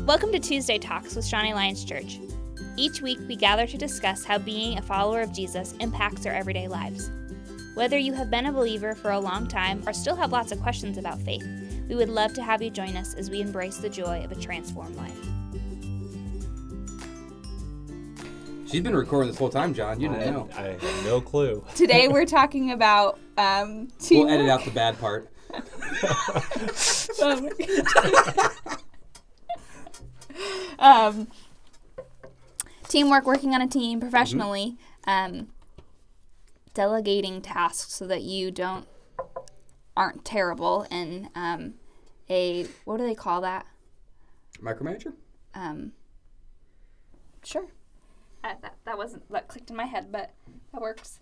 Welcome to Tuesday Talks with Shawnee Lions Church. Each week, we gather to discuss how being a follower of Jesus impacts our everyday lives. Whether you have been a believer for a long time or still have lots of questions about faith, we would love to have you join us as we embrace the joy of a transformed life. She's been recording this whole time, John. You didn't know. I have no clue. Today, we're talking about teamwork. We'll edit out the bad part. Teamwork, working on a team professionally, delegating tasks so that you aren't terrible, and what do they call that? Micromanager? Sure. That clicked in my head, but that works.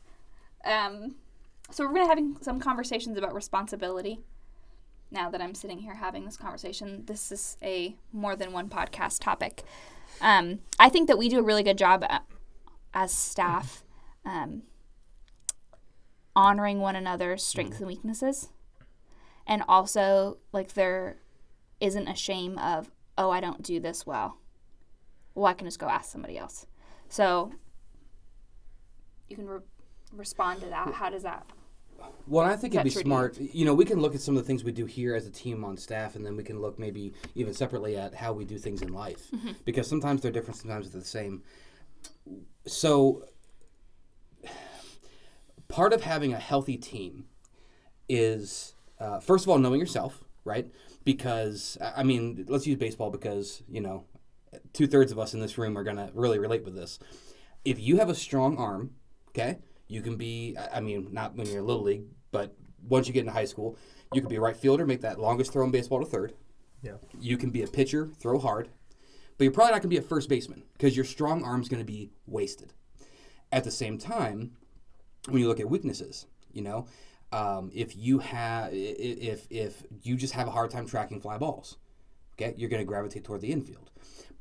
So we're going to having some conversations about responsibility. Now that I'm sitting here having this conversation, this is a more than one podcast topic. I think that we do a really good job as staff honoring one another's strengths and weaknesses. And also, there isn't a shame of, oh, I don't do this well. Well, I can just go ask somebody else. So you can respond to that. How does that? Well, I think it'd be smart. We can look at some of the things we do here as a team on staff, and then we can look maybe even separately at how we do things in life. Mm-hmm. Because sometimes they're different, sometimes they're the same. So part of having a healthy team is, first of all, knowing yourself, right? Because, let's use baseball because, 2/3 of us in this room are going to really relate with this. If you have a strong arm, okay, you can be, not when you're in Little League, but once you get into high school, you can be a right fielder, make that longest throw in baseball to third. Yeah. You can be a pitcher, throw hard. But you're probably not going to be a first baseman because your strong arm's going to be wasted. At the same time, when you look at weaknesses, if you just have a hard time tracking fly balls, okay, you're going to gravitate toward the infield.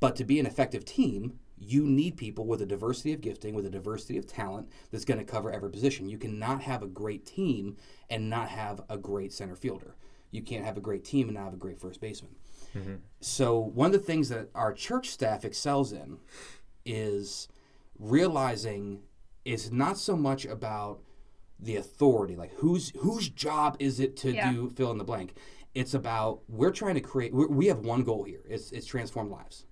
But to be an effective team, you need people with a diversity of gifting, with a diversity of talent that's going to cover every position. You cannot have a great team and not have a great center fielder. You can't have a great team and not have a great first baseman. Mm-hmm. So one of the things that our church staff excels in is realizing it's not so much about the authority, like whose job is it to do fill in the blank. It's about we're trying to create. We have one goal here. It's transform lives.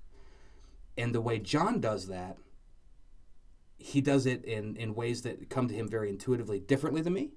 And the way John does that, he does it in ways that come to him very intuitively differently than me.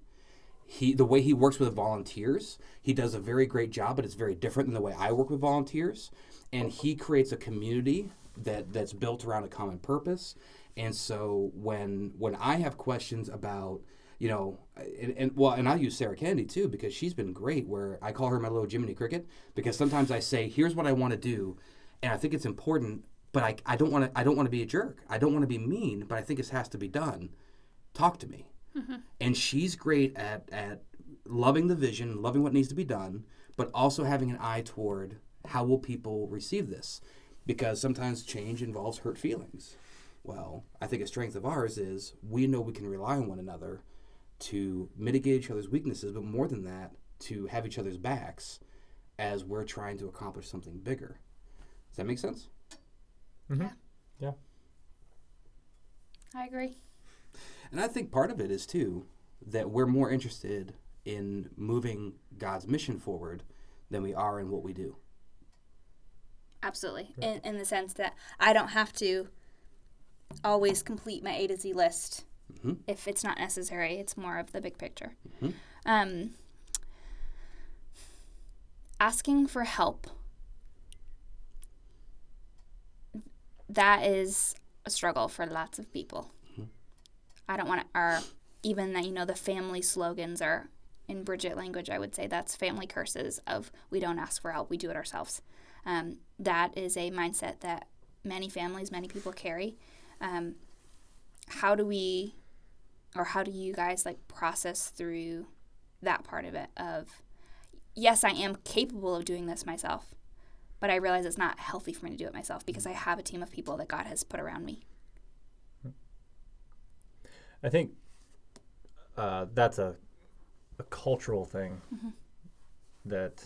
The way he works with volunteers, he does a very great job, but it's very different than the way I work with volunteers. And he creates a community that's built around a common purpose. And so when I have questions about, and I use Sarah Kennedy too, because she's been great, where I call her my little Jiminy Cricket, because sometimes I say, here's what I want to do, and I think it's important, but I don't want to be a jerk. I don't want to be mean, but I think this has to be done. Talk to me. Mm-hmm. And she's great at loving the vision, loving what needs to be done, but also having an eye toward how will people receive this? Because sometimes change involves hurt feelings. Well, I think a strength of ours is we know we can rely on one another to mitigate each other's weaknesses, but more than that, to have each other's backs as we're trying to accomplish something bigger. Does that make sense? Mm-hmm. Yeah. I agree. And I think part of it is, too, that we're more interested in moving God's mission forward than we are in what we do. Absolutely. Right. In the sense that I don't have to always complete my A to Z list. Mm-hmm. If it's not necessary. It's more of the big picture. Mm-hmm. Asking for help. That is a struggle for lots of people. Mm-hmm. I don't want to, even that, the family slogans are, in Bridgett language, I would say that's family curses of we don't ask for help, we do it ourselves. That is a mindset that many families, many people carry. How do you guys process through that part of it of, yes, I am capable of doing this myself, but I realize it's not healthy for me to do it myself because I have a team of people that God has put around me. I think that's a cultural thing. Mm-hmm. That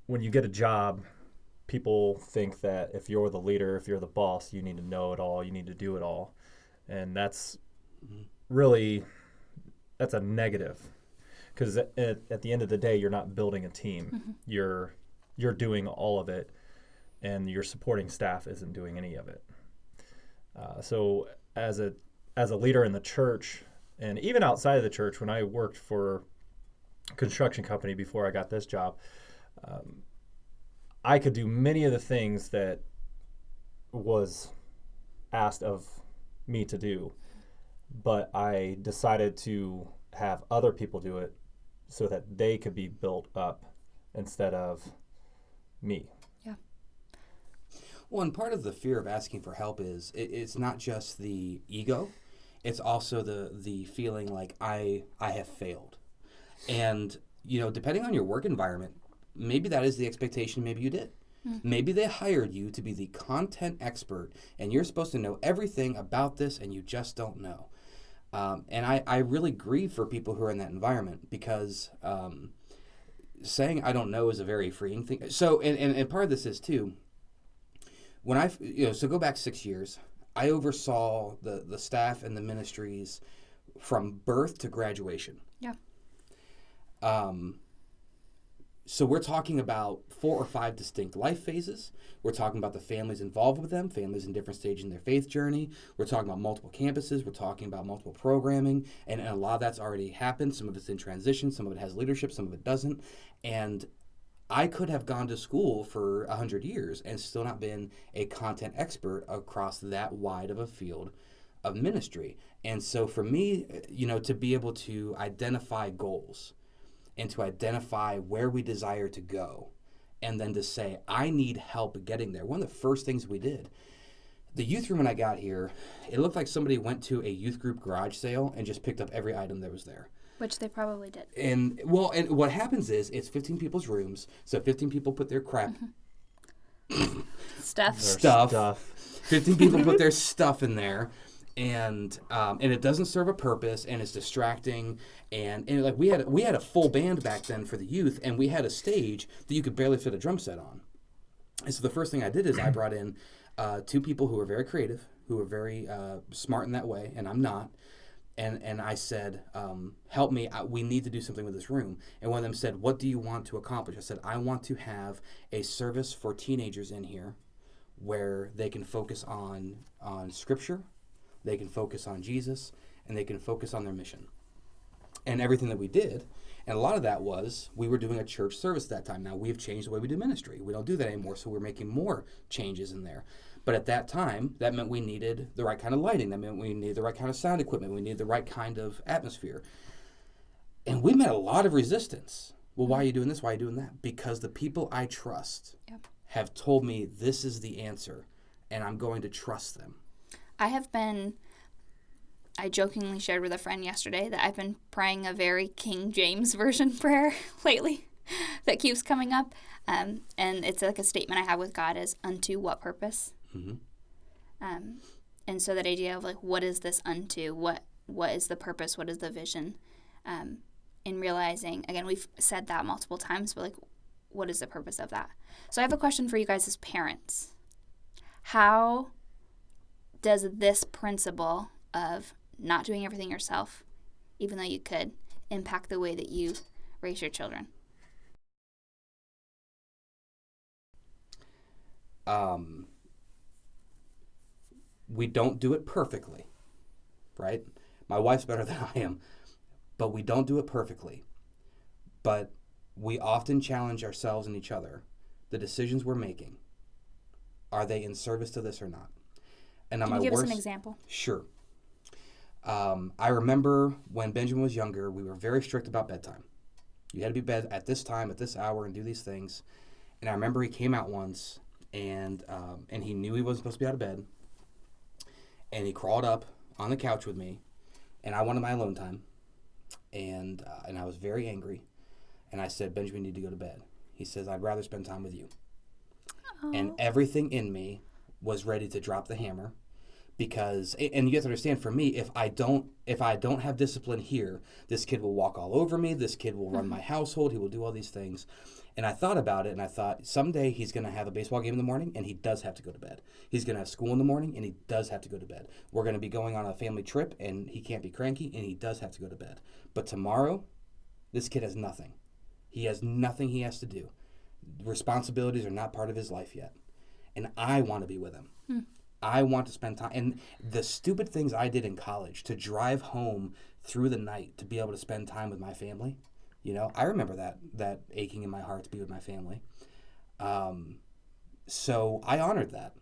when you get a job, people think that if you're the leader, if you're the boss, you need to know it all, you need to do it all. And that's really, that's a negative. Because at the end of the day, you're not building a team. You're doing all of it, and your supporting staff isn't doing any of it. So as a leader in the church, and even outside of the church, when I worked for a construction company before I got this job, I could do many of the things that was asked of me to do, but I decided to have other people do it so that they could be built up instead of me. Yeah. Well, and part of the fear of asking for help is it's not just the ego, it's also the feeling like I have failed. And, depending on your work environment, maybe that is the expectation, maybe you did. Maybe they hired you to be the content expert, and you're supposed to know everything about this, and you just don't know. And I really grieve for people who are in that environment, because saying I don't know is a very freeing thing. So, and part of this is too, when so go back 6 years, I oversaw the staff and the ministries from birth to graduation. Yeah. So we're talking about 4 or 5 distinct life phases. We're talking about the families involved with them, families in different stages in their faith journey. We're talking about multiple campuses. We're talking about multiple programming. And a lot of that's already happened. Some of it's in transition. Some of it has leadership. Some of it doesn't. And I could have gone to school for 100 years and still not been a content expert across that wide of a field of ministry. And so for me, to be able to identify goals and to identify where we desire to go, and then to say, I need help getting there. One of the first things we did, the youth room when I got here, it looked like somebody went to a youth group garage sale and just picked up every item that was there. Which they probably did. And what happens is, it's 15 people's rooms, so 15 people put their crap... Stuff. 15 people put their stuff in there. And it doesn't serve a purpose, and it's distracting, and like we had a full band back then for the youth, and we had a stage that you could barely fit a drum set on. And so the first thing I did is I brought in 2 people who were very creative, who were very smart in that way, and I'm not. And I said, help me, we need to do something with this room. And one of them said, what do you want to accomplish? I said, I want to have a service for teenagers in here where they can focus on Scripture, they can focus on Jesus, and they can focus on their mission. And everything that we did, and a lot of that was, we were doing a church service at that time. Now, we've changed the way we do ministry. We don't do that anymore, so we're making more changes in there. But at that time, that meant we needed the right kind of lighting. That meant we needed the right kind of sound equipment. We needed the right kind of atmosphere. And we met a lot of resistance. Well, why are you doing this? Why are you doing that? Because the people I trust have told me this is the answer, and I'm going to trust them. I jokingly shared with a friend yesterday that I've been praying a very King James Version prayer lately that keeps coming up. And it's like a statement I have with God is, unto what purpose? Mm-hmm. And so that idea of like, what is this unto? What is the purpose? What is the vision? In realizing, again, we've said that multiple times, but like, what is the purpose of that? So I have a question for you guys as parents. How does this principle of not doing everything yourself, even though you could, impact the way that you raise your children? We don't do it perfectly, right? My wife's better than I am, but we don't do it perfectly. But we often challenge ourselves and each other. The decisions we're making, are they in service to this or not? And Can you give us an example? Sure. I remember when Benjamin was younger, we were very strict about bedtime. You had to be bed at this time, at this hour, and do these things. And I remember he came out once, and he knew he wasn't supposed to be out of bed. And he crawled up on the couch with me, and I wanted my alone time. And I was very angry. And I said, Benjamin, you need to go to bed. He says, I'd rather spend time with you. Aww. And everything in me was ready to drop the hammer. Because, and you have to understand, for me, if I don't have discipline here, this kid will walk all over me. This kid will run my household. He will do all these things. And I thought about it, and I thought, someday he's going to have a baseball game in the morning, and he does have to go to bed. He's going to have school in the morning, and he does have to go to bed. We're going to be going on a family trip, and he can't be cranky, and he does have to go to bed. But tomorrow, this kid has nothing. He has nothing he has to do. Responsibilities are not part of his life yet. And I want to be with him. I want to spend time. And the stupid things I did in college, to drive home through the night to be able to spend time with my family, I remember that aching in my heart to be with my family. So I honored that.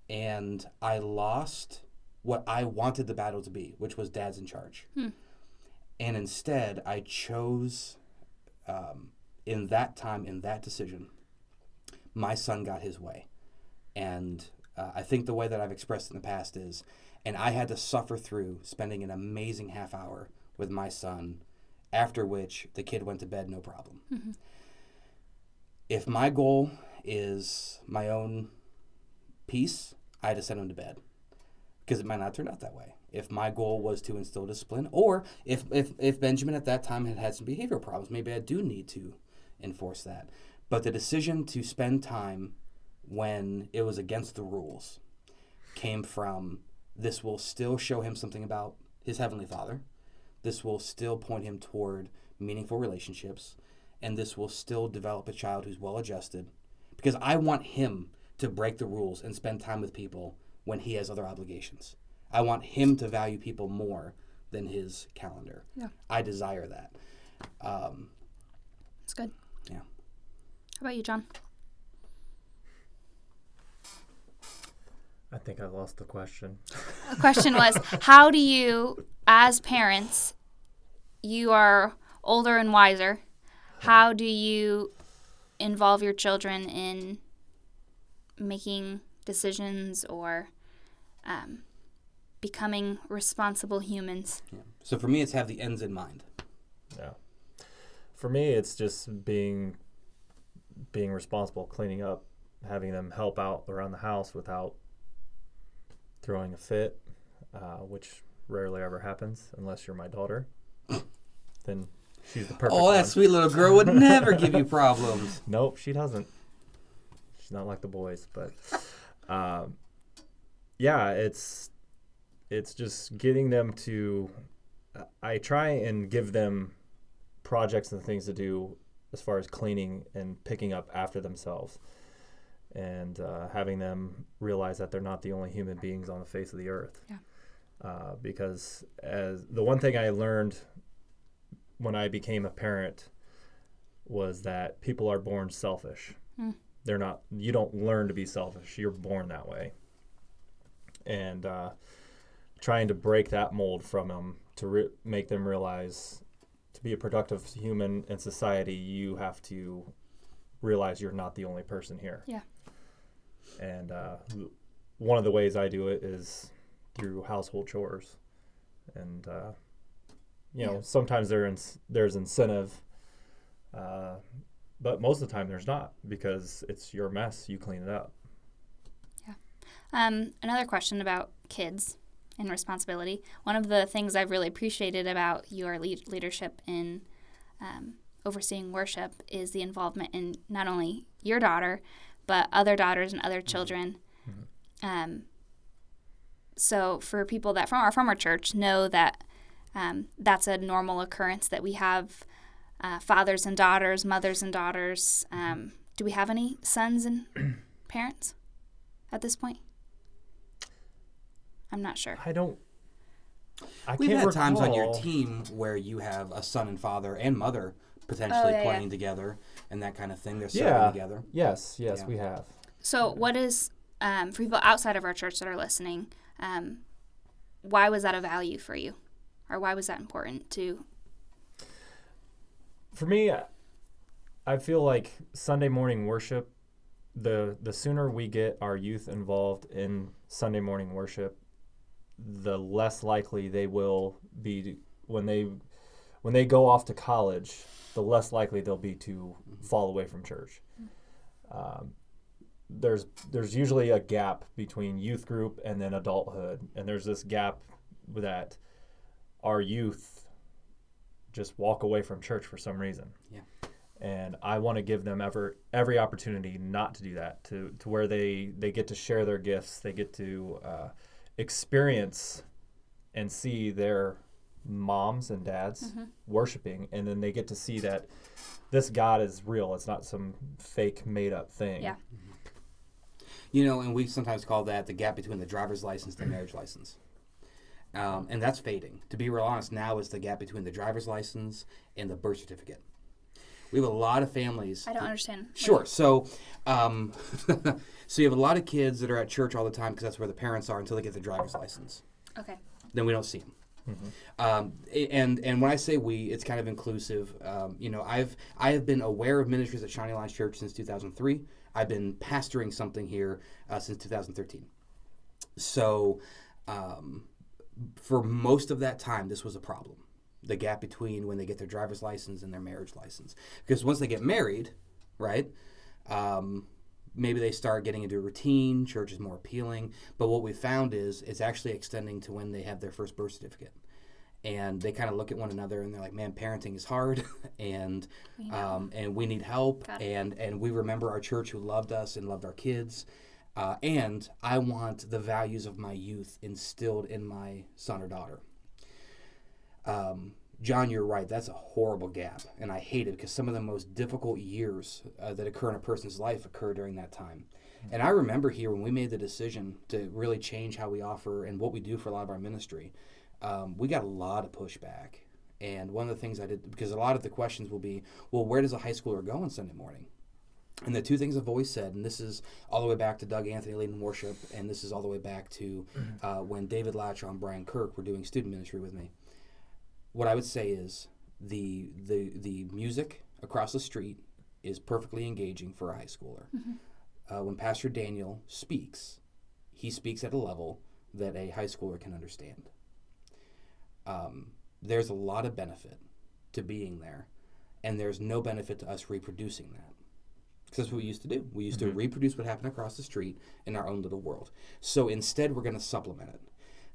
And I lost what I wanted the battle to be, which was dad's in charge. And instead, I chose, in that time, in that decision, my son got his way. And I think the way that I've expressed in the past is, and I had to suffer through spending an amazing half hour with my son, after which the kid went to bed no problem. If my goal is my own peace, I had to send him to bed, because it might not turn out that way. If my goal was to instill discipline, or if Benjamin at that time had some behavioral problems, maybe I do need to enforce that. But the decision to spend time when it was against the rules came from, this will still show him something about his Heavenly Father. This will still point him toward meaningful relationships. And this will still develop a child who's well-adjusted. Because I want him to break the rules and spend time with people when he has other obligations. I want him to value people more than his calendar. Yeah. I desire that. That's good. Yeah. How about you, John? I think I lost the question. The question was, how do you, as parents, you are older and wiser, how do you involve your children in making decisions or becoming responsible humans? Yeah. So for me, it's have the ends in mind. Yeah. For me, it's just being responsible, cleaning up, having them help out around the house without throwing a fit, which rarely ever happens unless you're my daughter. Then she's the perfect one. That sweet little girl would never give you problems. Nope, she doesn't. She's not like the boys, but yeah, it's just getting them to. I try and give them projects and things to do as far as cleaning and picking up after themselves, and having them realize that they're not the only human beings on the face of the earth. Yeah. Because as the one thing I learned when I became a parent was that people are born selfish. They're not. You don't learn to be selfish. You're born that way. And trying to break that mold from them to make them realize, to be a productive human in society, you have to realize you're not the only person here. Yeah. And one of the ways I do it is through household chores. And, sometimes there's incentive, but most of the time there's not, because it's your mess. You clean it up. Yeah. Another question about kids and responsibility. One of the things I've really appreciated about your leadership in overseeing worship is the involvement in not only your daughter, but other daughters and other children. Mm-hmm. So for people that from our church know that that's a normal occurrence, that we have fathers and daughters, mothers and daughters. Do we have any sons and parents at this point? I'm not sure. We've had times on your team where you have a son and father and mother potentially playing together and that kind of thing. They're serving together. Yes, we have. So what is, for people outside of our church that are listening, why was that a value for you? Or why was that important to? For me, I feel like Sunday morning worship, the sooner we get our youth involved in Sunday morning worship, the less likely they will be when they go off to college, the less likely they'll be to fall away from church. There's usually a gap between youth group and then adulthood, and there's this gap that our youth just walk away from church for some reason. Yeah. And I want to give them every opportunity not to do that, to where they get to share their gifts, they get to experience and see their moms and dads worshiping, and then they get to see that this God is real. It's not some fake made up thing. Yeah. You know, and we sometimes call that the gap between the driver's license and the marriage license. And that's fading. To be real honest, now is the gap between the driver's license and the birth certificate. We have a lot of families. I don't understand. Sure. So, so you have a lot of kids that are at church all the time because that's where the parents are until they get their driver's license. Okay. Then we don't see them. And when I say we, it's kind of inclusive. You know, I have been aware of ministries at Shining Lights Church since 2003. I've been pastoring something here since 2013. So, for most of that time, this was a problem. The gap between when they get their driver's license and their marriage license. Because once they get married, right, maybe they start getting into a routine, church is more appealing. But what we found is it's actually extending to when they have their first birth certificate. And they kind of look at one another and they're like, man, parenting is hard and we need help. And we remember our church who loved us and loved our kids. And I want the values of my youth instilled in my son or daughter. John, you're right. That's a horrible gap, and I hate it because some of the most difficult years that occur in a person's life occur during that time. And I remember here when we made the decision to really change how we offer and what we do for a lot of our ministry, we got a lot of pushback. And one of the things I did, because a lot of the questions will be, well, where does a high schooler go on Sunday morning? And the two things I've always said, and this is all the way back to Doug Anthony leading worship, and this is all the way back to when David Latcher and Brian Kirk were doing student ministry with me. What I would say is the music across the street is perfectly engaging for a high schooler. When Pastor Daniel speaks, he speaks at a level that a high schooler can understand. There's a lot of benefit to being there, and there's no benefit to us reproducing that. Because that's what we used to do. We used to reproduce what happened across the street in our own little world. So instead, we're going to supplement it.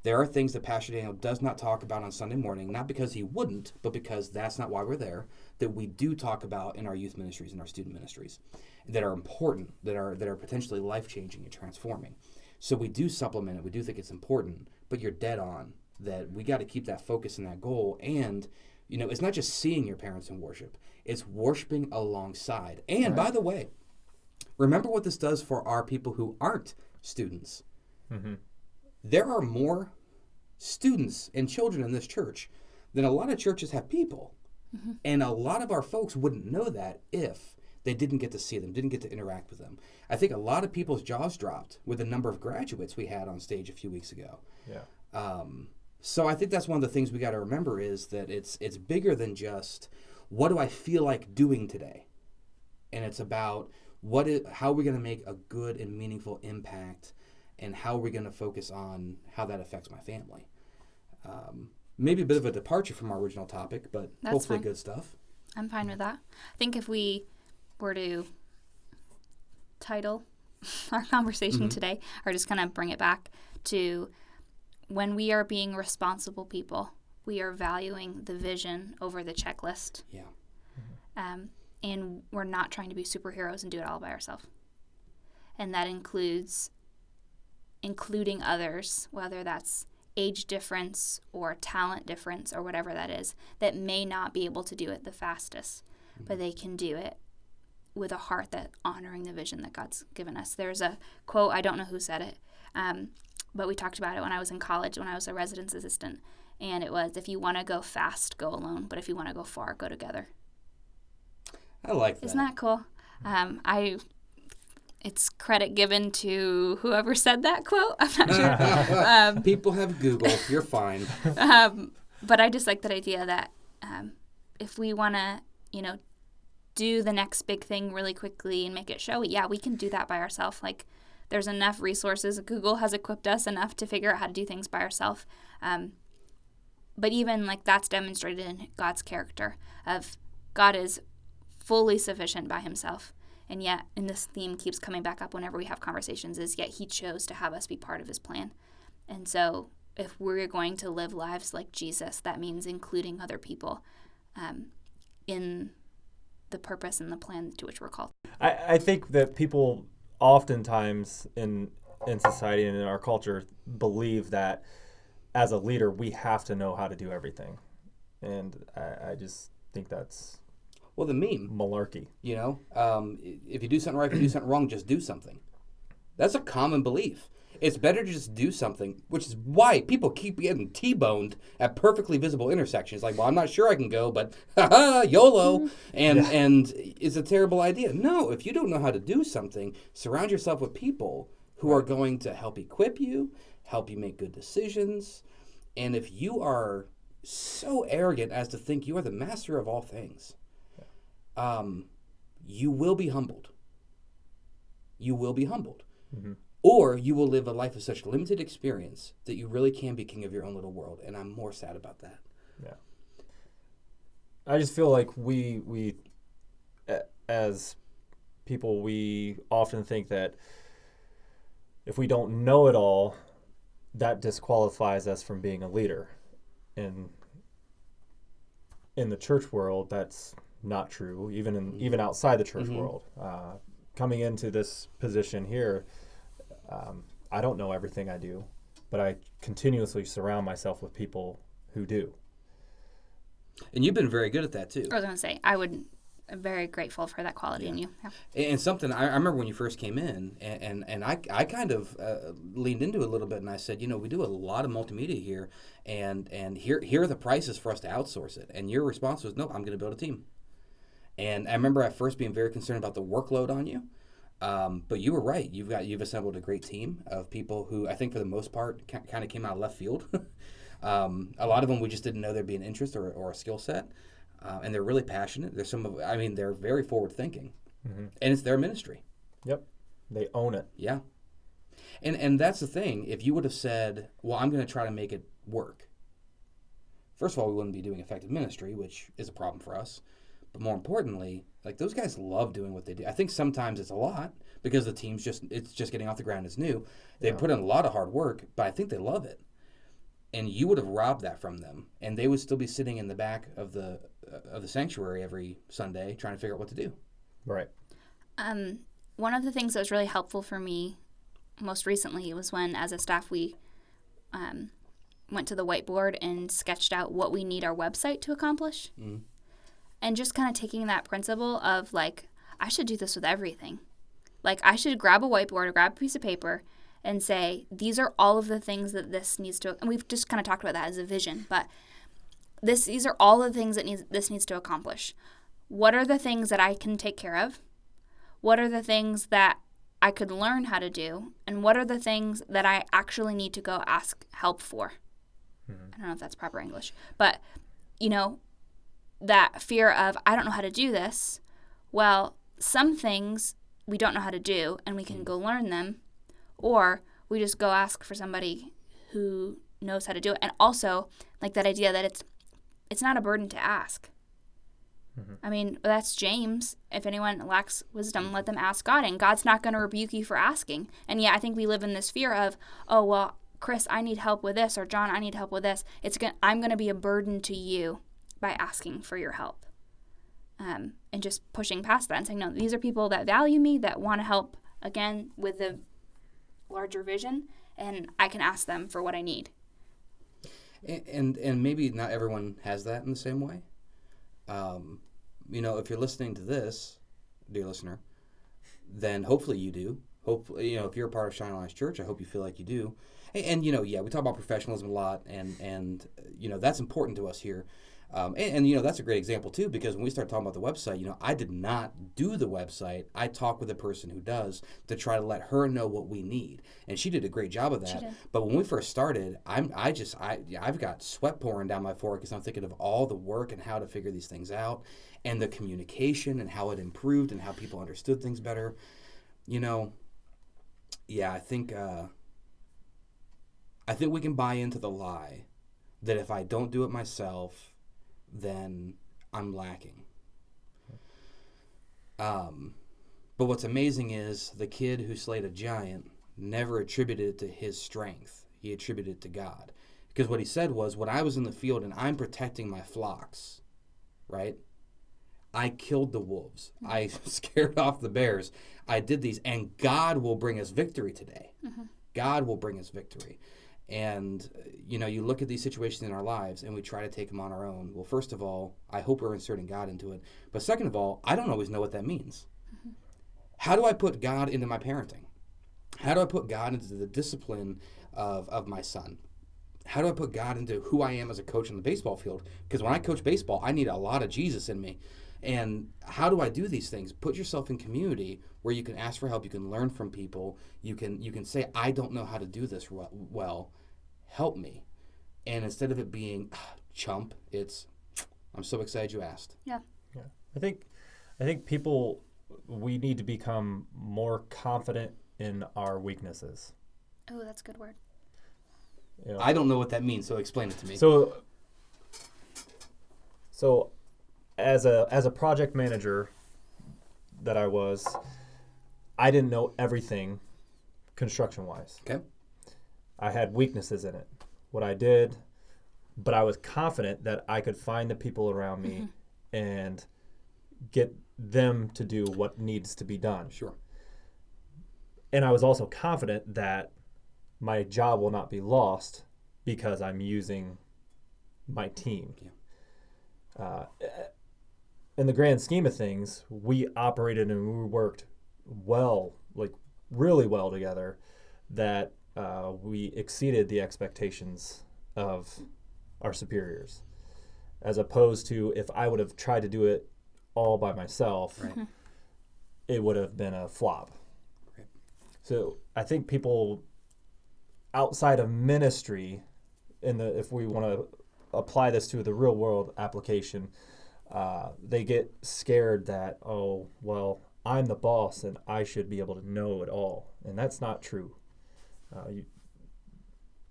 There are things that Pastor Daniel does not talk about on Sunday morning, not because he wouldn't, but because that's not why we're there, that we do talk about in our youth ministries and our student ministries that are important, that are potentially life-changing and transforming. So we do supplement it. We do think it's important, but you're dead on that we got to keep that focus and that goal. And, you know, it's not just seeing your parents in worship. It's worshiping alongside. And, by the way, remember what this does for our people who aren't students. There are more students and children in this church than a lot of churches have people. And a lot of our folks wouldn't know that if they didn't get to see them, didn't get to interact with them. I think a lot of people's jaws dropped with the number of graduates we had on stage a few weeks ago. So I think that's one of the things we got to remember is that it's bigger than just what do I feel like doing today? And it's about how are we going to make a good and meaningful impact, and how are we going to focus on how that affects my family. Maybe a bit of a departure from our original topic, but That's hopefully fine. good stuff. I'm fine with that. I think if we were to title our conversation today, or just kind of bring it back to when we are being responsible people, we are valuing the vision over the checklist. Yeah. And we're not trying to be superheroes and do it all by ourselves. And that includes including others, whether that's age difference or talent difference or whatever that is, that may not be able to do it the fastest, but they can do it with a heart that honoring the vision that God's given us. There's a quote, I don't know who said it, but we talked about it when I was in college, when I was a residence assistant, and it was, if you want to go fast, go alone, but if you want to go far, go together. I like that. Isn't that cool? It's credit given to whoever said that quote. I'm not sure. People have Google. You're fine. But I just like that idea that if we want to, do the next big thing really quickly and make it showy, yeah, we can do that by ourselves. Like, there's enough resources. Google has equipped us enough to figure out how to do things by ourselves. But even like that's demonstrated in God's character of God is fully sufficient by himself. And yet, and this theme keeps coming back up whenever we have conversations, is yet he chose to have us be part of his plan. And so if we're going to live lives like Jesus, that means including other people in the purpose and the plan to which we're called. I think that people oftentimes in society and in our culture believe that as a leader, we have to know how to do everything. And I just think that's Well, the meme, malarkey. you know, if you do something right, if you do something wrong, just do something. That's a common belief. It's better to just do something, which is why people keep getting T-boned at perfectly visible intersections. Like, well, I'm not sure I can go, but haha, YOLO. And it's a terrible idea. No, if you don't know how to do something, surround yourself with people who are going to help equip you, help you make good decisions. And if you are so arrogant as to think you are the master of all things, you will be humbled. You will be humbled. Mm-hmm. Or you will live a life of such limited experience that you really can be king of your own little world. And I'm more sad about that. Yeah. I just feel like we as people, we often think that if we don't know it all, that disqualifies us from being a leader. And in the church world, that's not true. Even outside the church world, coming into this position here, I don't know everything I do, but I continuously surround myself with people who do. And you've been very good at that too. I was going to say, I'm very grateful for that quality in you. Yeah. And something, I remember when you first came in, and I kind of leaned into it a little bit, and I said, we do a lot of multimedia here, and here are the prices for us to outsource it. And your response was, no, I'm going to build a team. And I remember at first being very concerned about the workload on you. But you were right. You've assembled a great team of people who I think for the most part kind of came out of left field. A lot of them we just didn't know there'd be an interest or a skill set, and they're really passionate. They're very forward thinking, and it's their ministry. Yep, they own it. Yeah, and that's the thing. If you would have said, "Well, I'm going to try to make it work," first of all, we wouldn't be doing effective ministry, which is a problem for us. But more importantly, like those guys love doing what they do. I think sometimes it's a lot because the team's it's just getting off the ground. It's new. They put in a lot of hard work, but I think they love it. And you would have robbed that from them, and they would still be sitting in the back of the sanctuary every Sunday trying to figure out what to do. Right. One of the things that was really helpful for me most recently was when, as a staff, we went to the whiteboard and sketched out what we need our website to accomplish. Mm-hmm. And just kind of taking that principle of, like, I should do this with everything. Like, I should grab a whiteboard or grab a piece of paper and say, these are all of the things that this needs to, and we've just kind of talked about that as a vision, but these are all the things that this needs to accomplish. What are the things that I can take care of? What are the things that I could learn how to do? And what are the things that I actually need to go ask help for? Mm-hmm. I don't know if that's proper English, but, that fear of, I don't know how to do this. Well, some things we don't know how to do, and we can go learn them, or we just go ask for somebody who knows how to do it. And also, like that idea that it's not a burden to ask. Mm-hmm. I mean, that's James. If anyone lacks wisdom, let them ask God, and God's not going to rebuke you for asking. And yet I think we live in this fear of, oh, well, Kris, I need help with this, or John, I need help with this. I'm going to be a burden to you by asking for your help, and just pushing past that and saying, no, these are people that value me, that want to help, again, with the larger vision, and I can ask them for what I need. And maybe not everyone has that in the same way. If you're listening to this, dear listener, then hopefully you do. Hopefully, if you're a part of Shining Lights Church, I hope you feel like you do. And we talk about professionalism a lot, and that's important to us here. And that's a great example, too, because when we start talking about the website, I did not do the website. I talked with the person who does to try to let her know what we need. And she did a great job of that. But when we first started, I've got sweat pouring down my forehead because I'm thinking of all the work and how to figure these things out, and the communication and how it improved and how people understood things better. I think we can buy into the lie that if I don't do it myself, then I'm lacking. But what's amazing is the kid who slayed a giant never attributed it to his strength. He attributed it to God. Because what he said was, when I was in the field and I'm protecting my flocks, right, I killed the wolves. I scared off the bears. I did these, and God will bring us victory today. God will bring us victory. And, you look at these situations in our lives, and we try to take them on our own. Well, first of all, I hope we're inserting God into it. But second of all, I don't always know what that means. How do I put God into my parenting? How do I put God into the discipline of my son? How do I put God into who I am as a coach on the baseball field? Because when I coach baseball, I need a lot of Jesus in me. And how do I do these things? Put yourself in community where you can ask for help, you can learn from people, you can say, I don't know how to do this well, help me. And instead of it being chump, it's I'm so excited you asked. Yeah. I think people, we need to become more confident in our weaknesses. Oh, that's a good word. I don't know what that means, so explain it to me. So as a project manager that I was, I didn't know everything construction-wise. Okay. I had weaknesses in it. What I did, but I was confident that I could find the people around me and get them to do what needs to be done. Sure. And I was also confident that my job will not be lost because I'm using my team. Yeah. In the grand scheme of things, we operated and we worked well, like really well together, that we exceeded the expectations of our superiors. As opposed to if I would have tried to do it all by myself, right. It would have been a flop. Right. So I think people outside of ministry, if we want to apply this to the real world application, they get scared that, oh, well, I'm the boss and I should be able to know it all. And that's not true.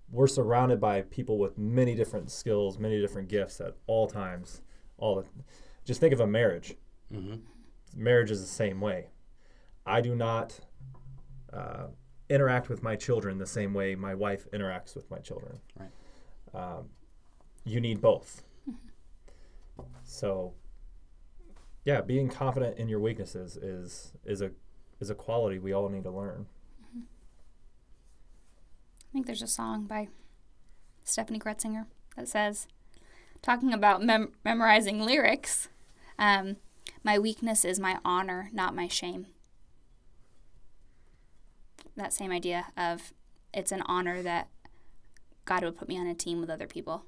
We're surrounded by people with many different skills, many different gifts at all times. Just think of a marriage. Mm-hmm. Marriage is the same way. I do not interact with my children the same way my wife interacts with my children. Right. You need both. So, yeah, being confident in your weaknesses is a quality we all need to learn. I think there's a song by Stephanie Kretzinger that says, talking about memorizing lyrics, my weakness is my honor, not my shame. That same idea of it's an honor that God would put me on a team with other people.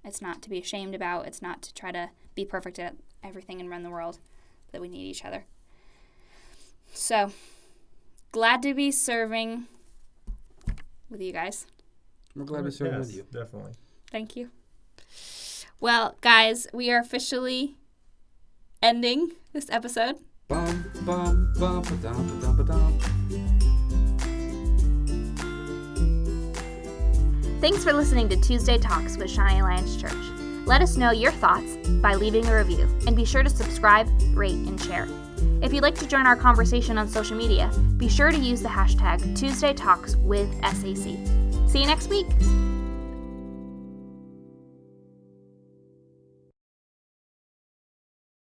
It's not to be ashamed about. It's not to try to be perfect at everything and run the world, that we need each other. So, glad to be serving with you guys. We're glad to serve with you. Definitely. Thank you. Well, guys, we are officially ending this episode. Bum, bum, bum, ba-dum, ba-dum, ba-dum. Thanks for listening to Tuesday Talks with Shawnee Alliance Church. Let us know your thoughts by leaving a review, and be sure to subscribe, rate, and share. If you'd like to join our conversation on social media, be sure to use the hashtag Tuesday Talks with SAC. See you next week.